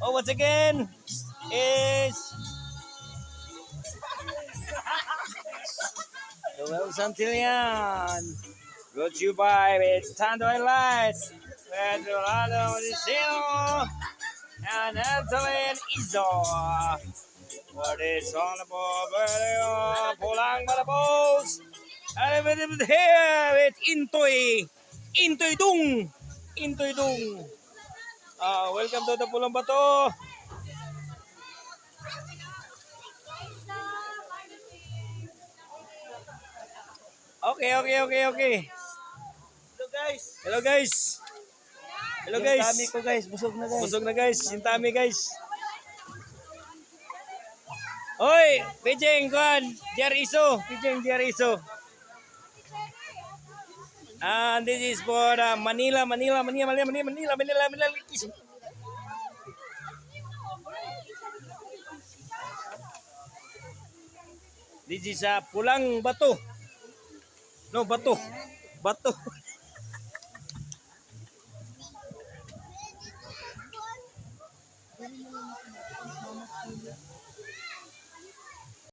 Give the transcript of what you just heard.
Oh, once again is the Wells Santillan. Brought to you by Tandoy Lights, with Rolando Medicino and Antoine Izo. What is on the board? Pulang Malabos. And with here with Intoy. Intoy Dung. Intoy Dung. Welcome to the Pulang Bato. Okay. Hello guys. Hello guys. Hello Yung guys. tummy ko guys, busog na guys. Busog na guys. Yung tummy guys. Hoy, Pijeng, Kwan, Jeriso. Pijeng, Jeriso. And this is for Manila. This is Pulang Bato. No, Bato.